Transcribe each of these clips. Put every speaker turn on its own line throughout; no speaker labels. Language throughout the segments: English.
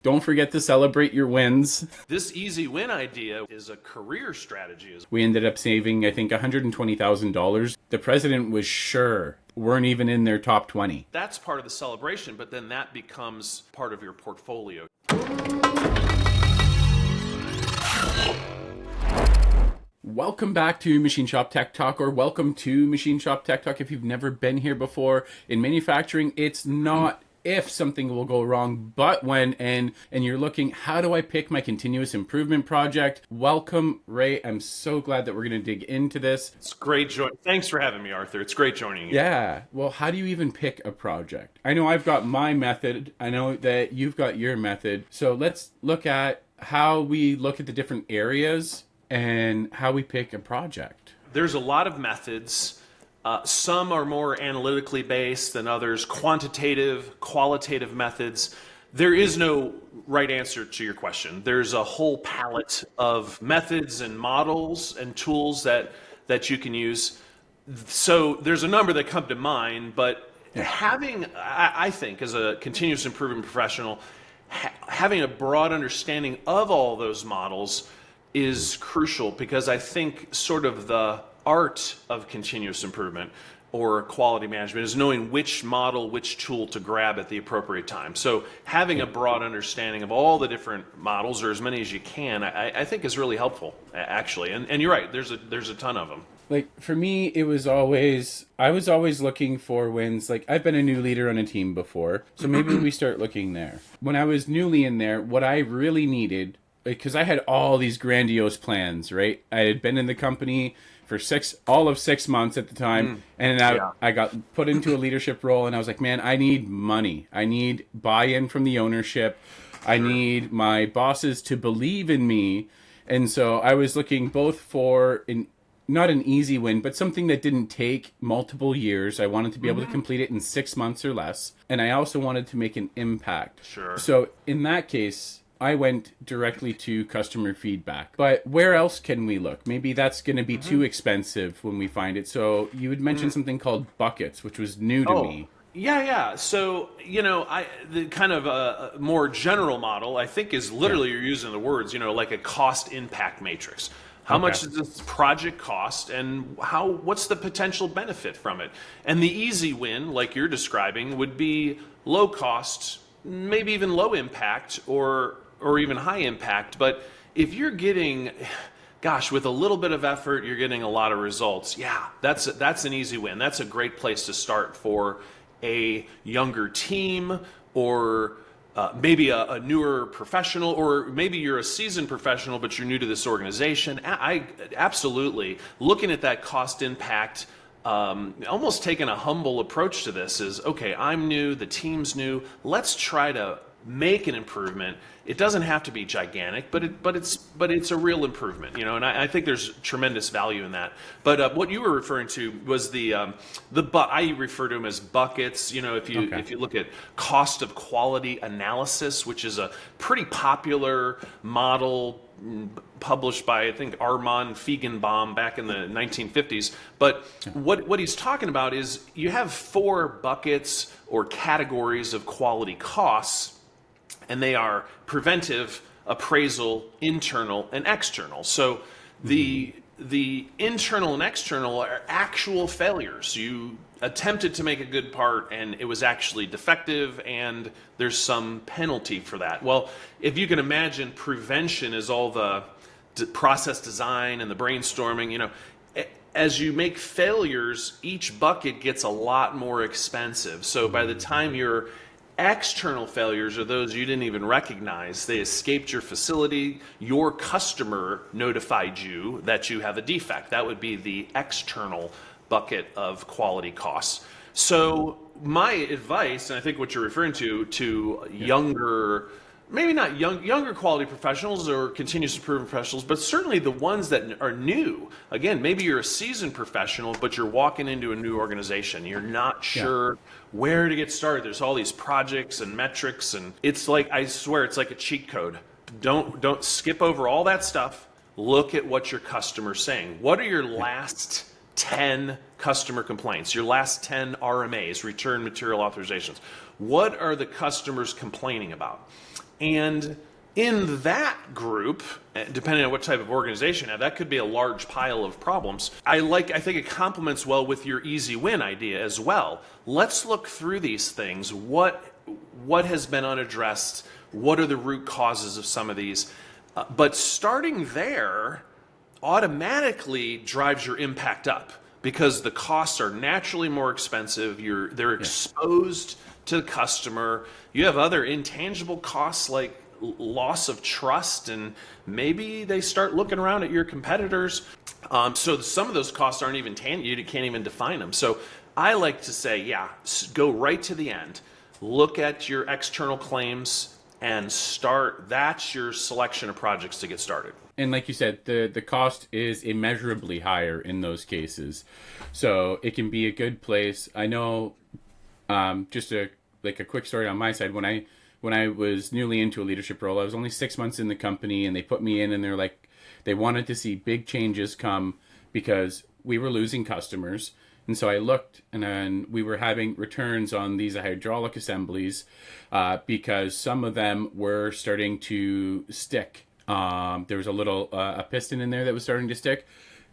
Don't forget to celebrate your wins.
This easy win idea is a career strategy.
We ended up saving, I think, $120,000. The president was sure weren't even in their top 20.
That's part of the celebration, but then that becomes part of your portfolio.
Welcome back to Machine Shop Tech Talk, or welcome to Machine Shop Tech Talk. If you've never been here before, in manufacturing, it's not if something will go wrong, but when, and you're looking, how do I pick my continuous improvement project? Welcome, Ray. I'm so glad that we're going to dig into this.
It's great. Thanks for having me, Arthur. It's great joining you.
Yeah. Well, how do you even pick a project? I know I've got my method. I know that you've got your method. So let's look at how we look at the different areas and how we pick a project.
There's a lot of methods. Some are more analytically based than others, quantitative, qualitative methods. There is no right answer to your question. There's a whole palette of methods and models and tools that you can use. So there's a number that come to mind, but having, I think, as a continuous improvement professional, having a broad understanding of all those models is crucial, because I think sort of the art of continuous improvement or quality management is knowing which model, which tool to grab at the appropriate time. So having a broad understanding of all the different models, or as many as you can, I think is really helpful, actually. And you're right, there's a ton of them.
Like for me, I was always looking for wins. Like I've been a new leader on a team before, so maybe we start looking there. When I was newly in there, what I really needed, because I had all these grandiose plans, right? I had been in the company for all of 6 months at the time, and I got put into a leadership role, and I was like, man, I need money. I need buy-in from the ownership. I need my bosses to believe in me. And so I was looking both for not an easy win, but something that didn't take multiple years. I wanted to be able to complete it in 6 months or less. And I also wanted to make an impact.
Sure.
So in that case, I went directly to customer feedback. But where else can we look? Maybe that's going to be too expensive when we find it. So you had mentioned something called buckets, which was new to me.
Yeah. So, the kind of a more general model, I think, is literally you're using the words, like a cost impact matrix. How much does this project cost, and what's the potential benefit from it? And the easy win, like you're describing, would be low cost, maybe even low impact, or even high impact. But if you're getting, with a little bit of effort, you're getting a lot of results. Yeah, that's an easy win. That's a great place to start for a younger team, or maybe a newer professional, or maybe you're a seasoned professional, but you're new to this organization. I absolutely, looking at that cost impact, almost taking a humble approach to this is, okay, I'm new, the team's new, let's try to make an improvement. It doesn't have to be gigantic, but it's a real improvement, and I think there's tremendous value in that. But what you were referring to was I refer to them as buckets. If you look at cost of quality analysis, which is a pretty popular model published by, I think, Armand Feigenbaum back in the 1950s. But what he's talking about is you have 4 buckets or categories of quality costs, and they are preventive, appraisal, internal, and external. So the internal and external are actual failures. You attempted to make a good part and it was actually defective, and there's some penalty for that. Well, if you can imagine, prevention is all the process design and the brainstorming. As you make failures, each bucket gets a lot more expensive. So by the time your external failures are those you didn't even recognize, they escaped your facility, your customer notified you that you have a defect. That would be the external bucket of quality costs. So my advice, and I think what you're referring to younger, maybe not younger quality professionals or continuous improvement professionals, but certainly the ones that are new. Again, maybe you're a seasoned professional, but you're walking into a new organization. You're not sure where to get started. There's all these projects and metrics, and it's like, I swear, it's like a cheat code. Don't skip over all that stuff. Look at what your customer's saying. What are your last 10 customer complaints, your last 10 RMAs, return material authorizations? What are the customers complaining about? And in that group, depending on what type of organization you have, that could be a large pile of problems. I think it complements well with your easy win idea as well. Let's look through these things. What has been unaddressed? What are the root causes of some of these? But starting there automatically drives your impact up because the costs are naturally more expensive. They're exposed to the customer. You have other intangible costs like loss of trust, and maybe they start looking around at your competitors. So some of those costs aren't even tangible. You can't even define them. So I like to say, go right to the end. Look at your external claims and start. That's your selection of projects to get started.
And like you said, the cost is immeasurably higher in those cases. So it can be a good place. I know, just a quick story on my side. When I was newly into a leadership role, I was only 6 months in the company, and they put me in, and they're like, they wanted to see big changes come because we were losing customers. And so I looked, and then we were having returns on these hydraulic assemblies because some of them were starting to stick. There was a piston in there that was starting to stick.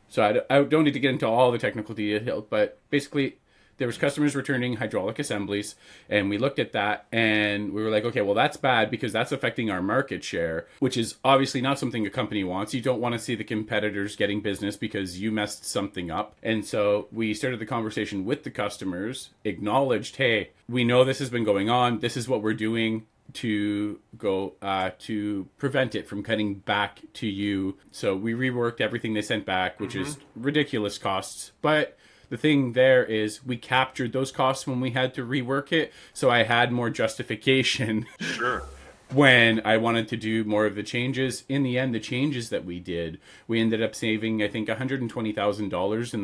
So I don't need to get into all the technical detail, but basically there was customers returning hydraulic assemblies, and we looked at that and we were like, okay, well, that's bad because that's affecting our market share, which is obviously not something a company wants. You don't want to see the competitors getting business because you messed something up. And so we started the conversation with the customers, acknowledged, hey, we know this has been going on. This is what we're doing to go to prevent it from cutting back to you. So we reworked everything they sent back, which is ridiculous costs. But the thing there is we captured those costs when we had to rework it. So I had more justification
Sure.
when I wanted to do more of the changes. In the end, the changes that we did, we ended up saving, I think, $120,000 in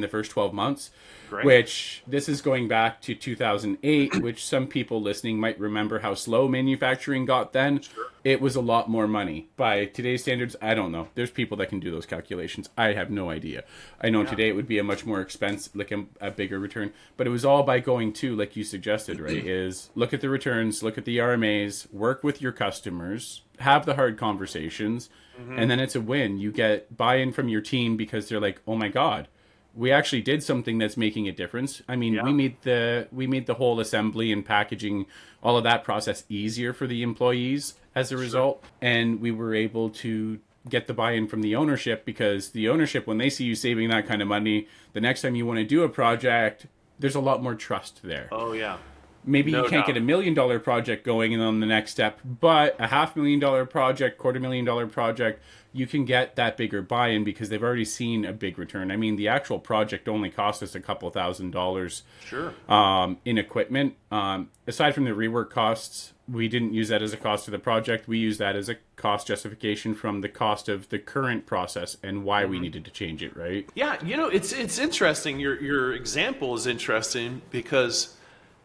the first 12 months.
Great.
Which this is going back to 2008, which some people listening might remember how slow manufacturing got then.
Sure.
It was a lot more money. By today's standards, I don't know. There's people that can do those calculations. I have no idea. I know today it would be a much more expensive, like a bigger return. But it was all by going to, like you suggested, right, is look at the returns, look at the RMAs, work with your customers, have the hard conversations, and then it's a win. You get buy-in from your team because they're like, oh my God, we actually did something that's making a difference. I mean, we made the whole assembly and packaging, all of that process easier for the employees as a result. And we were able to get the buy-in from the ownership because the ownership, when they see you saving that kind of money, the next time you want to do a project, there's a lot more trust there.
Oh, yeah.
Maybe you can't get $1 million project going and on the next step, but a $500,000 project, $250,000 project, you can get that bigger buy-in because they've already seen a big return. I mean, the actual project only cost us a couple $1,000s in equipment. Aside from the rework costs, we didn't use that as a cost of the project. We used that as a cost justification from the cost of the current process and why we needed to change it, right?
Yeah, it's interesting. Your example is interesting because,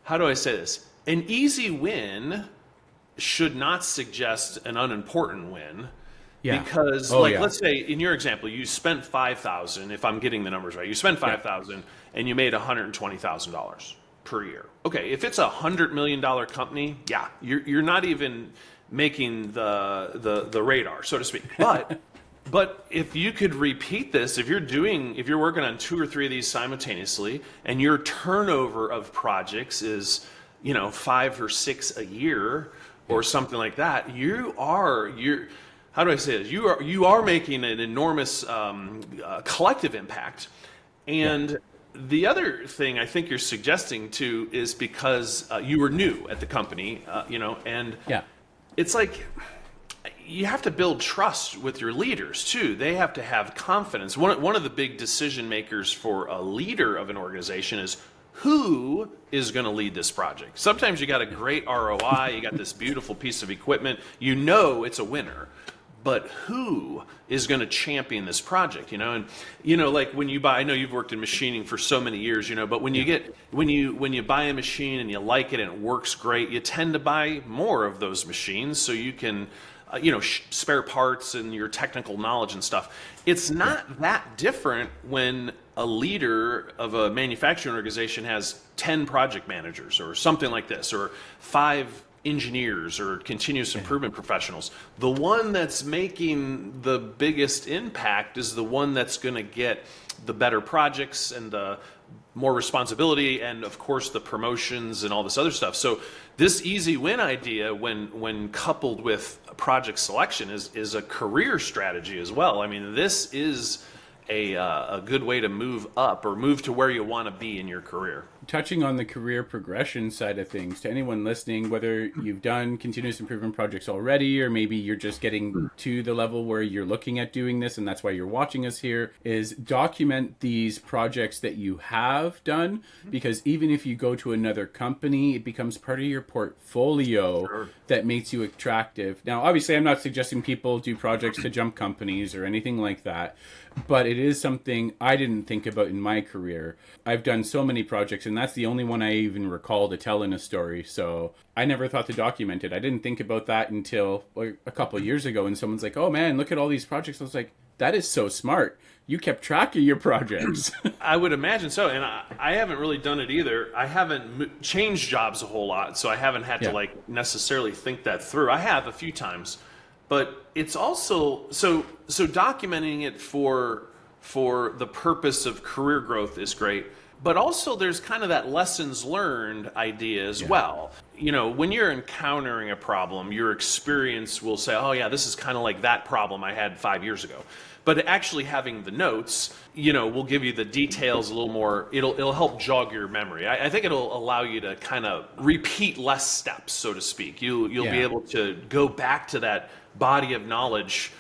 how do I say this? An easy win should not suggest an unimportant win. Yeah. Because, let's say in your example, you spent $5,000. If I'm getting the numbers right, you spent $5,000 and you made $120,000 per year. Okay, if it's $100 million company, you're not even making the radar, so to speak. But if you could repeat this, if you're working on 2 or 3 of these simultaneously, and your turnover of projects is 5 or 6 a year or something like that, you're how do I say this? You are making an enormous collective impact. And the other thing I think you're suggesting too is because you were new at the company, and it's like you have to build trust with your leaders too. They have to have confidence. One of the big decision makers for a leader of an organization is who is going to lead this project. Sometimes you got a great ROI, you got this beautiful piece of equipment, it's a winner. But who is going to champion this project, And like when you buy, I know you've worked in machining for so many years, but when you buy a machine and you like it and it works great, you tend to buy more of those machines so you can spare parts and your technical knowledge and stuff. It's not that different when a leader of a manufacturing organization has 10 project managers or something like this, or 5 engineers or continuous improvement professionals. The one that's making the biggest impact is the one that's going to get the better projects and the more responsibility and of course the promotions and all this other stuff. So this easy win idea, when coupled with project selection, is a career strategy as well. I mean, this is a good way to move up or move to where you want to be in your career.
Touching on the career progression side of things, to anyone listening, whether you've done continuous improvement projects already, or maybe you're just getting to the level where you're looking at doing this and that's why you're watching us here, is document these projects that you have done, because even if you go to another company, it becomes part of your portfolio. Sure. That makes you attractive. Now, obviously, I'm not suggesting people do projects to jump companies or anything like that, but it is something I didn't think about in my career. I've done so many projects, and that's the only one I even recall to tell in a story. So I never thought to document it. I didn't think about that until a couple of years ago, and someone's like, "Oh man, look at all these projects." I was like, that is so smart. You kept track of your projects.
I would imagine so, and I haven't really done it either. I haven't changed jobs a whole lot, so I haven't had to necessarily think that through. I have a few times, but it's also so documenting it for the purpose of career growth is great. But also there's kind of that lessons learned idea as well. You know, when you're encountering a problem, your experience will say, oh yeah, this is kind of like that problem I had 5 years ago. But actually having the notes, will give you the details a little more. It'll help jog your memory. I think it'll allow you to kind of repeat less steps, so to speak. You'll be able to go back to that body of knowledge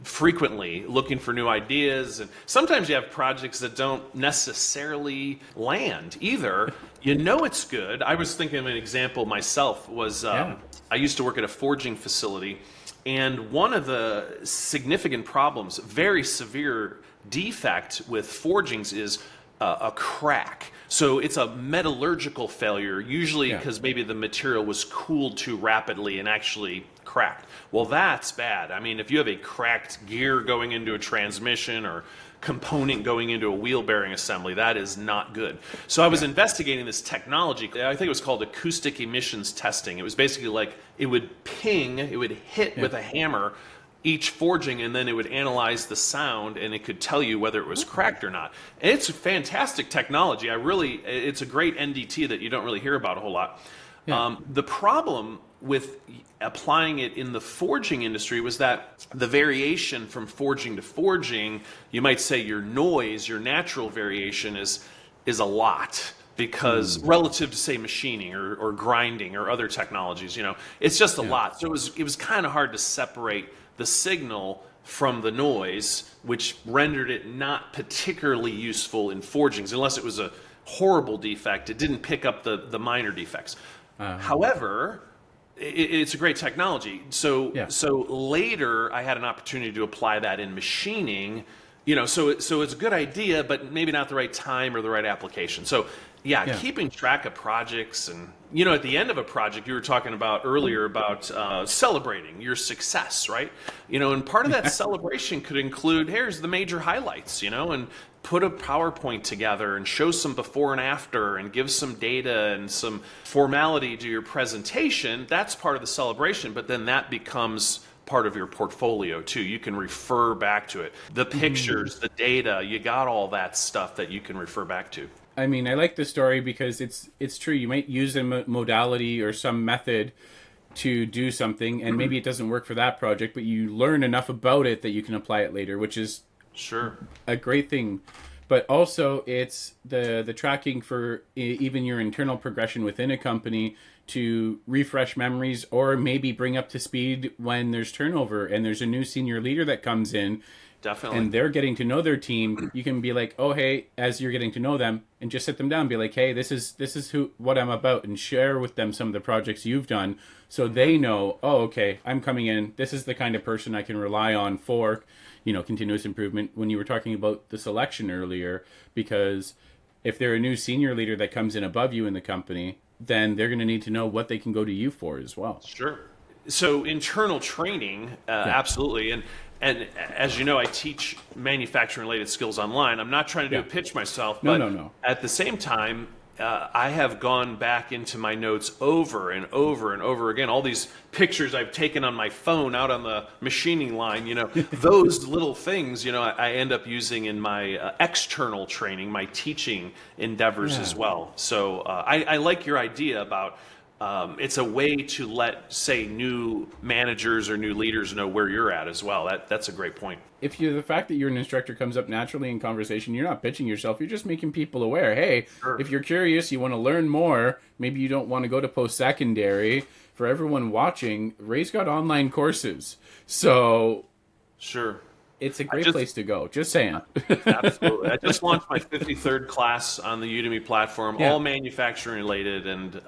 frequently, looking for new ideas. And sometimes you have projects that don't necessarily land either. It's good. I was thinking of an example myself was I used to work at a forging facility, and one of the significant problems, very severe defect with forgings, is a crack. So it's a metallurgical failure, usually because maybe the material was cooled too rapidly and actually cracked. Well, that's bad. I mean, if you have a cracked gear going into a transmission or component going into a wheel bearing assembly, that is not good. So I was investigating this technology. I think it was called acoustic emissions testing. It was basically like it would hit with a hammer each forging, and then it would analyze the sound, and it could tell you whether it was cracked or not. And it's a fantastic technology. It's a great NDT that you don't really hear about a whole lot. The problem with applying it in the forging industry was that the variation from forging to forging, you might say your noise, your natural variation is a lot, because relative to say machining or grinding or other technologies, it's just a lot. So it was kind of hard to separate the signal from the noise, which rendered it not particularly useful in forgings unless it was a horrible defect. It didn't pick up the minor defects. However, it's a great technology. So later I had an opportunity to apply that in machining. So it's a good idea, but maybe not the right time or the right application. So keeping track of projects, and at the end of a project, you were talking about earlier about celebrating your success, right? And part of that celebration could include, here's the major highlights, and put a PowerPoint together and show some before and after and give some data and some formality to your presentation. That's part of the celebration, but then that becomes part of your portfolio too. You can refer back to it. The pictures, the data, you got all that stuff that you can refer back to.
I mean, I like the story because it's true. You might use a modality or some method to do something, and maybe it doesn't work for that project, but you learn enough about it that you can apply it later, which is a great thing. But also, it's the tracking for even your internal progression within a company to refresh memories, or maybe bring up to speed when there's turnover and there's a new senior leader that comes in.
Definitely.
And they're getting to know their team. You can be like, oh, hey, as you're getting to know them, and just sit them down and be like, hey, this is what I'm about, and share with them some of the projects you've done, so they know, oh, okay, I'm coming in. This is the kind of person I can rely on for, continuous improvement. When you were talking about the selection earlier, because if they're a new senior leader that comes in above you in the company, then they're going to need to know what they can go to you for as well.
Sure. So internal training, absolutely. And as you know, I teach manufacturing-related skills online. I'm not trying to do a pitch myself, but
no.
At the same time, I have gone back into my notes over and over and over again. All these pictures I've taken on my phone out on the machining line, those little things, I end up using in my external training, my teaching endeavors as well. So I like your idea about it's a way to let, say, new managers or new leaders know where you're at as well. That's a great point.
If the fact that you're an instructor comes up naturally in conversation, you're not pitching yourself, you're just making people aware. Hey,
Sure.
If you're curious, you want to learn more, maybe you don't want to go to post-secondary. For everyone watching, Ray's got online courses. So
Sure.
it's a great place to go. Just saying.
Absolutely. I just launched my 53rd class on the Udemy platform, all manufacturing related. And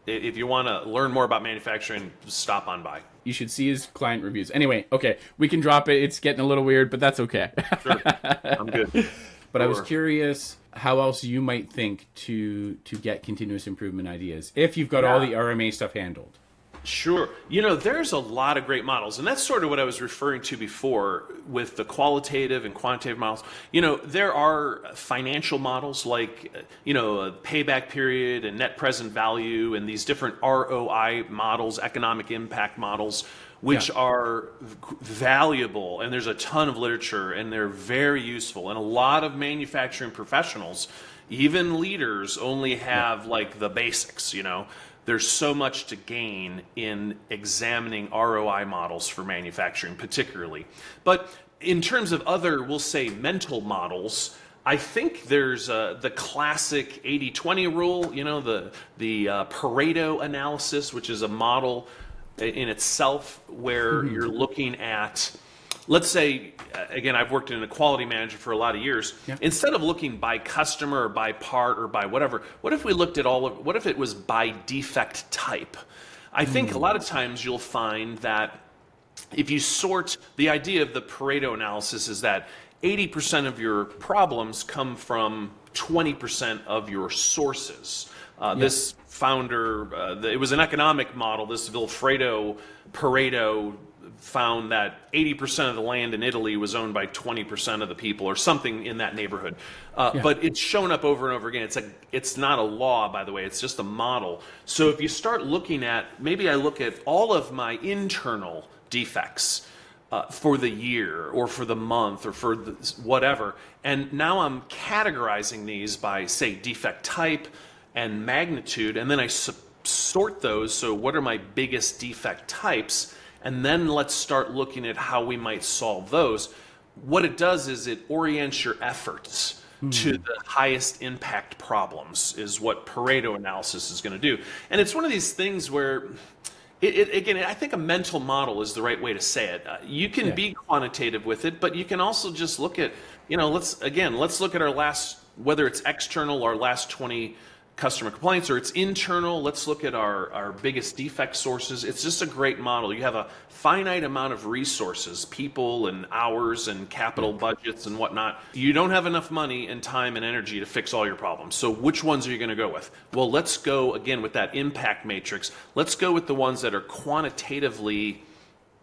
if you want to learn more about manufacturing, stop on by.
You should see his client reviews. Anyway, okay, we can drop it. It's getting a little weird, but that's okay.
Sure. I'm good.
But I was curious how else you might think to get continuous improvement ideas if you've got all the RMA stuff handled.
Sure. There's a lot of great models, and that's sort of what I was referring to before with the qualitative and quantitative models. There are financial models like, a payback period and net present value and these different ROI models, economic impact models, which are valuable, and there's a ton of literature, and they're very useful. And a lot of manufacturing professionals, even leaders, only have like the basics, There's so much to gain in examining ROI models for manufacturing, particularly. But in terms of other, we'll say, mental models, I think there's the classic 80-20 rule, the Pareto analysis, which is a model in itself where you're looking at, let's say, again, I've worked in a quality manager for a lot of years. Yeah. Instead of looking by customer or by part or by whatever, what if we looked at what if it was by defect type? I think a lot of times you'll find that if you sort, the idea of the Pareto analysis is that 80% of your problems come from 20% of your sources. This founder, it was an economic model, this Vilfredo Pareto found that 80% of the land in Italy was owned by 20% of the people, or something in that neighborhood. But it's shown up over and over again. It's not a law, by the way. It's just a model. So if you start looking at, maybe I look at all of my internal defects for the year or for the month or for whatever, and now I'm categorizing these by, say, defect type and magnitude, and then I sort those. So what are my biggest defect types? And then let's start looking at how we might solve those. What it does is it orients your efforts to the highest impact problems, is what Pareto analysis is going to do. And it's one of these things where, again, I think a mental model is the right way to say it. You can be quantitative with it, but you can also just look at, let's look at our last, whether it's external, our last 20 customer complaints, or it's internal. Let's look at our biggest defect sources. It's just a great model. You have a finite amount of resources, people and hours and capital budgets and whatnot. You don't have enough money and time and energy to fix all your problems. So which ones are you going to go with? Well, let's go again with that impact matrix. Let's go with the ones that are quantitatively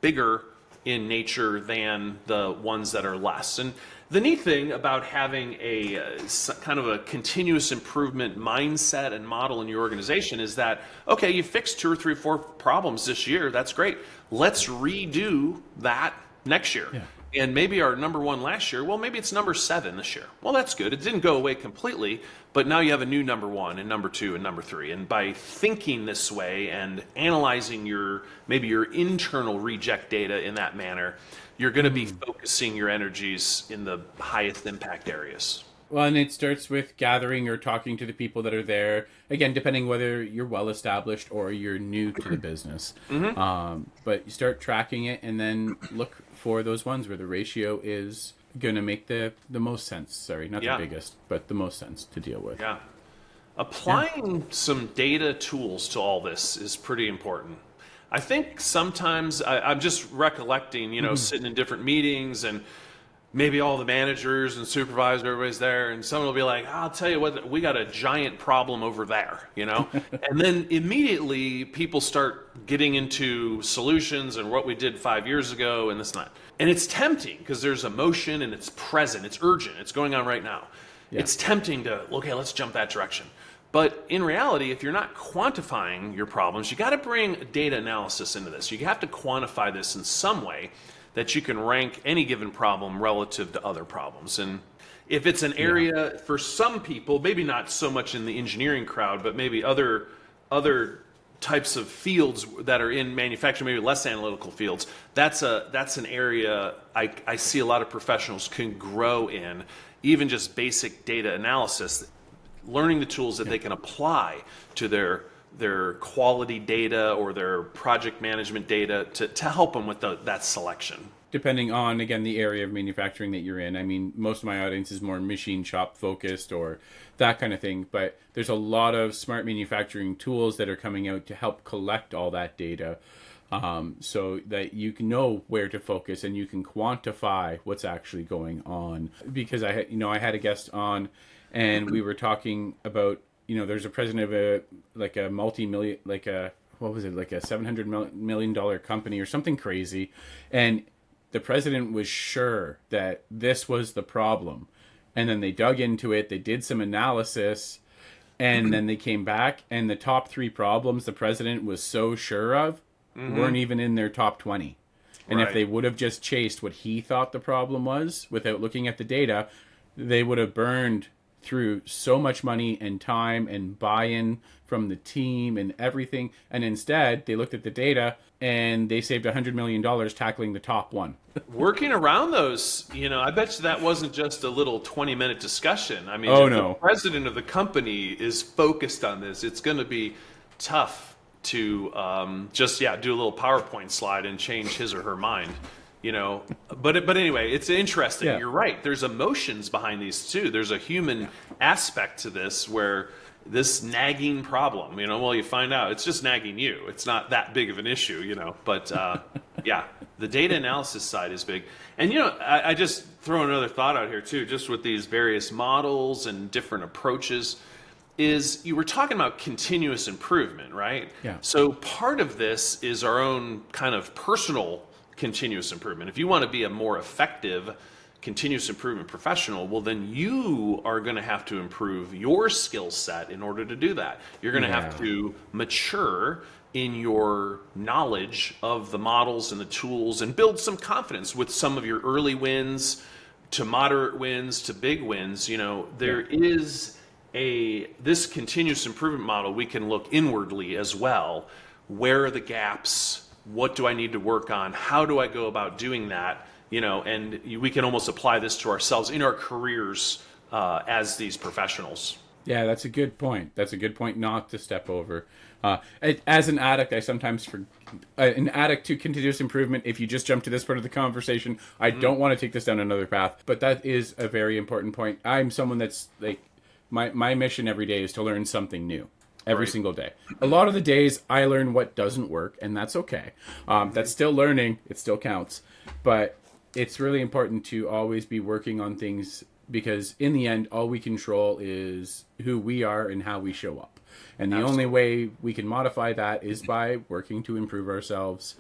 bigger in nature than the ones that are less. And the neat thing about having a kind of a continuous improvement mindset and model in your organization is that, okay, you fixed 2 or 3 or 4 problems this year. That's great. Let's redo that next year. Yeah. And maybe our number 1 last year, well, maybe it's number 7 this year. Well, that's good. It didn't go away completely, but now you have a new number 1 and number 2 and number 3. And by thinking this way and analyzing maybe your internal reject data in that manner, you're going to be focusing your energies in the highest impact areas.
Well, and it starts with gathering or talking to the people that are there. Again, depending whether you're well established or you're new to the business. But you start tracking it and then look for those ones where the ratio is going to make the most sense. Sorry, not the biggest, but the most sense to deal with.
Yeah. Applying some data tools to all this is pretty important. I think sometimes I'm just recollecting, sitting in different meetings and maybe all the managers and supervisors, everybody's there, and someone will be like, I'll tell you what, we got a giant problem over there, And then immediately people start getting into solutions and what we did 5 years ago and this and that. And it's tempting because there's emotion and it's present, it's urgent, it's going on right now. Yeah. It's tempting to, okay, let's jump that direction. But in reality, if you're not quantifying your problems, you got to bring data analysis into this. You have to quantify this in some way that you can rank any given problem relative to other problems. And if it's an area for some people, maybe not so much in the engineering crowd, but maybe other types of fields that are in manufacturing, maybe less analytical fields, that's an area I see a lot of professionals can grow in, even just basic data analysis, learning the tools that they can apply to their quality data or their project management data to help them with that selection.
Depending on, again, the area of manufacturing that you're in. I mean, most of my audience is more machine shop focused or that kind of thing, but there's a lot of smart manufacturing tools that are coming out to help collect all that data, so that you can know where to focus and you can quantify what's actually going on. Because I had a guest on, and we were talking about, there's a president of a multi-million, what was it, like a $700 million company or something crazy, and the president was sure that this was the problem. And then they dug into it, they did some analysis, and then they came back, and the top 3 problems the president was so sure of weren't even in their top 20. And if they would have just chased what he thought the problem was without looking at the data, they would have burned through so much money and time and buy-in from the team and everything. And instead, they looked at the data and they saved $100 million tackling the top one.
Working around those, I bet you that wasn't just a little 20-minute discussion. I mean, the president of the company is focused on this, it's going to be tough to just do a little PowerPoint slide and change his or her mind. But anyway, it's interesting. Yeah. You're right. There's emotions behind these too. There's a human aspect to this where this nagging problem, you find out it's just nagging you. It's not that big of an issue, but the data analysis side is big. And, I just throw another thought out here too, just with these various models and different approaches, is you were talking about continuous improvement, right?
Yeah.
So part of this is our own kind of personal continuous improvement. If you want to be a more effective continuous improvement professional, well, then you are going to have to improve your skill set in order to do that. You're going to have to mature in your knowledge of the models and the tools and build some confidence with some of your early wins to moderate wins to big wins. There is this continuous improvement model. We can look inwardly as well. Where are the gaps? What do I need to work on? How do I go about doing that? And we can almost apply this to ourselves in our careers as these professionals.
Yeah, that's a good point. That's a good point not to step over. As an addict, I sometimes an addict to continuous improvement. If you just jump to this part of the conversation, I don't want to take this down another path, but that is a very important point. I'm someone that's like, my mission every day is to learn something new. Every single day. A lot of the days I learn what doesn't work, and that's okay. That's still learning. It still counts. But it's really important to always be working on things, because in the end, all we control is who we are and how we show up. And the only way we can modify that is by working to improve ourselves.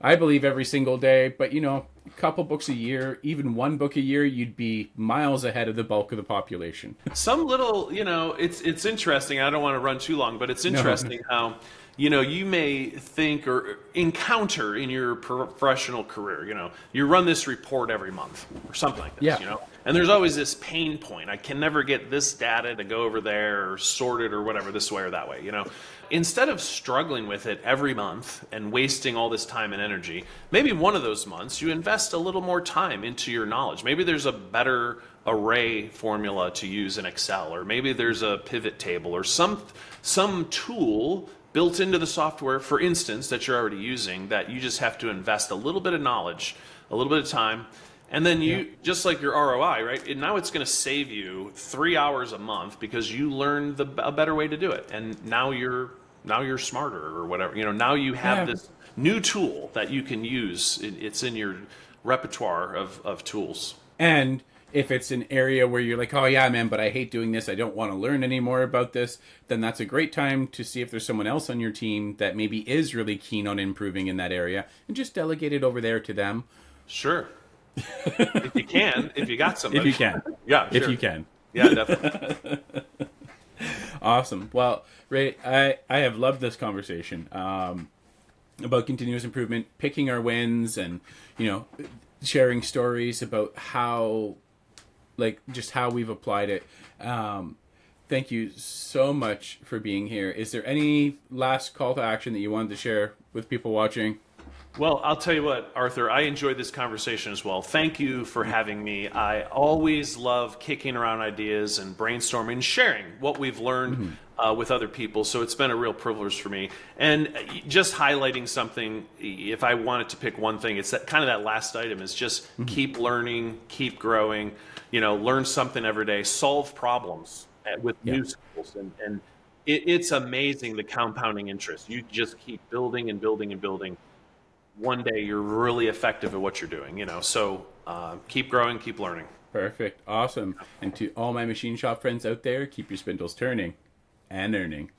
I believe every single day, but a couple books a year, even one book a year, you'd be miles ahead of the bulk of the population.
Some little, it's interesting. I don't want to run too long, but it's interesting how, you may think or encounter in your professional career, you run this report every month or something like this, and there's always this pain point. I can never get this data to go over there or sort it or whatever this way or that way, Instead of struggling with it every month and wasting all this time and energy, maybe one of those months you invest a little more time into your knowledge. Maybe there's a better array formula to use in Excel, or maybe there's a pivot table or some tool built into the software, for instance, that you're already using, that you just have to invest a little bit of knowledge, a little bit of time. And then you, just like your ROI, right? And now it's going to save you 3 hours a month because you learned a better way to do it. And now you're smarter or whatever. Now you have this new tool that you can use. It's in your repertoire of tools.
And if it's an area where you're like, oh yeah, man, but I hate doing this, I don't want to learn any more about this, then that's a great time to see if there's someone else on your team that maybe is really keen on improving in that area, and just delegate it over there to them.
Sure. If you can, if you got somebody.
If you can.
Yeah, sure.
If you can.
Yeah, definitely.
Awesome. Well, Ray, I have loved this conversation about continuous improvement, picking our wins, and sharing stories about how, like, just how we've applied it. Thank you so much for being here. Is there any last call to action that you wanted to share with people watching?
Well, I'll tell you what, Arthur, I enjoyed this conversation as well. Thank you for having me. I always love kicking around ideas and brainstorming and sharing what we've learned with other people. So it's been a real privilege for me. And just highlighting something, if I wanted to pick one thing, it's that kind of that last item is just keep learning, keep growing, learn something every day, solve problems with new skills. And it's amazing the compounding interest. You just keep building and building and building. One day you're really effective at what you're doing, so keep growing, keep learning.
Perfect. Awesome. And to all my machine shop friends out there, keep your spindles turning and earning.